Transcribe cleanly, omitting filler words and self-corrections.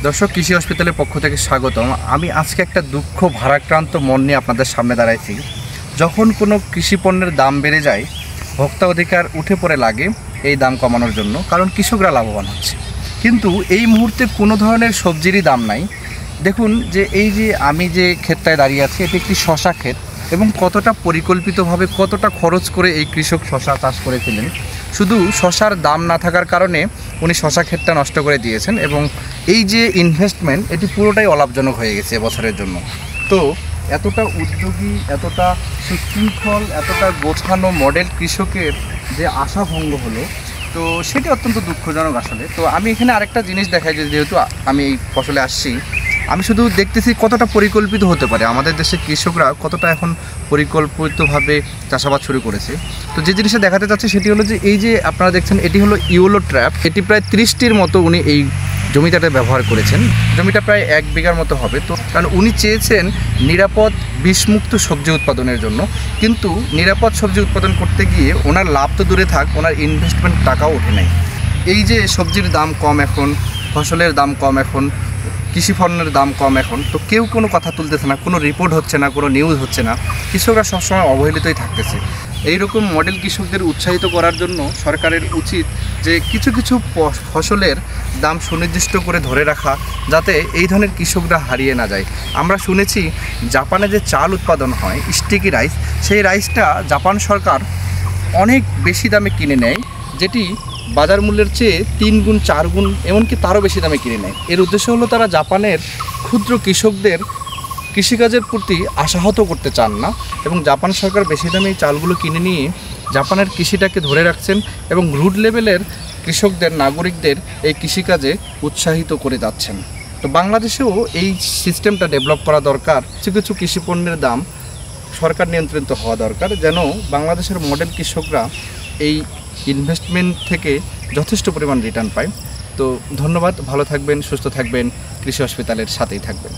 দর্শক, কৃষি হসপিটালের পক্ষ থেকে স্বাগতম। আমি আজকে একটা দুঃখ ভারাক্রান্ত মন নিয়ে আপনাদের সামনে দাঁড়াইছি। যখন কোনো কৃষি পণ্যের দাম বেড়ে যায়, ভোক্তা অধিকার উঠে পড়ে লাগে এই দাম কমানোর জন্য, কারণ কৃষকরা লাভবান হচ্ছে। কিন্তু এই মুহূর্তে কোনো ধরনের সবজিরই দাম নাই। দেখুন যে এই যে আমি যে ক্ষেতটায় দাঁড়িয়ে আছি, এটি একটি শশা ক্ষেত, এবং কতটা পরিকল্পিতভাবে কতটা খরচ করে এই কৃষক শশা চাষ করেছিলেন। শুধু শশার দাম না থাকার কারণে উনি শশা ক্ষেতটা নষ্ট করে দিয়েছেন, এবং এই যে ইনভেস্টমেন্ট এটি পুরোটাই অলাভজনক হয়ে গেছে এবছরের জন্য। তো এতটা উদ্যোগী, এতটা সুশৃঙ্খল, এতটা গোছানো মডেল কৃষকের যে আশাভঙ্গ হলো, তো সেটি অত্যন্ত দুঃখজনক আসলে। তো আমি এখানে আরেকটা জিনিস দেখাই, যেহেতু আমি এই ফসলে আসছি, আমি শুধু দেখতেছি কতটা পরিকল্পিত হতে পারে আমাদের দেশের কৃষকরা, কতটা এখন পরিকল্পিতভাবে চাষাবাদ শুরু করেছে। তো যে জিনিসটা দেখাতে চাচ্ছে সেটি হলো যে এই যে আপনারা দেখছেন, এটি হলো ইওলো ট্র্যাপ। এটি প্রায় 30টির মতো উনি এই জমিটাতে ব্যবহার করেছেন। জমিটা প্রায় 1 বিঘার মতো হবে। তো কারণ উনি চেয়েছেন নিরাপদ বিষমুক্ত সবজি উৎপাদনের জন্য, কিন্তু নিরাপদ সবজি উৎপাদন করতে গিয়ে ওনার লাভ তো দূরে থাক, ওনার ইনভেস্টমেন্ট টাকাও ওঠে নাই। এই যে সবজির দাম কম এখন, ফসলের দাম কম এখন, কৃষি পণ্যের দাম কম এখন, তো কেউ কোনো কথা তুলতেছে না, কোনো রিপোর্ট হচ্ছে না, কোনো নিউজ হচ্ছে না। কৃষকরা সবসময় অবহেলিতই থাকতেছে। এইরকম মডেল কৃষকদের উৎসাহিত করার জন্য সরকারের উচিত যে কিছু কিছু ফসলের দাম সুনির্দিষ্ট করে ধরে রাখা, যাতে এই ধরনের কৃষকরা হারিয়ে না যায়। আমরা শুনেছি জাপানে যে চাল উৎপাদন হয়, স্টিকি রাইস, সেই রাইসটা জাপান সরকার অনেক বেশি দামে কিনে নেয়, যেটি বাজার মূল্যের চেয়ে 3 গুণ 4 গুণ এমনকি তারও বেশি দামে কিনে নেয়। এর উদ্দেশ্য হলো তারা জাপানের ক্ষুদ্র কৃষকদের কৃষিকাজের প্রতি আশাহত করতে চান না, এবং জাপান সরকার বেশি দামে এই চালগুলো কিনে নিয়ে জাপানের কৃষিটাকে ধরে রাখছেন, এবং রুট লেভেলের কৃষকদের, নাগরিকদের এই কৃষিকাজে উৎসাহিত করে যাচ্ছেন। তো বাংলাদেশেও এই সিস্টেমটা ডেভেলপ করা দরকার। কিছু কিছু কৃষি পণ্যের দাম সরকার নিয়ন্ত্রিত হওয়া দরকার, যেন বাংলাদেশের মডেল কৃষকরা এই ইনভেস্টমেন্ট থেকে যথেষ্ট পরিমাণ রিটার্ন পায়। তো ধন্যবাদ, ভালো থাকবেন, সুস্থ থাকবেন, কৃষি হসপিটালের সাথেই থাকবেন।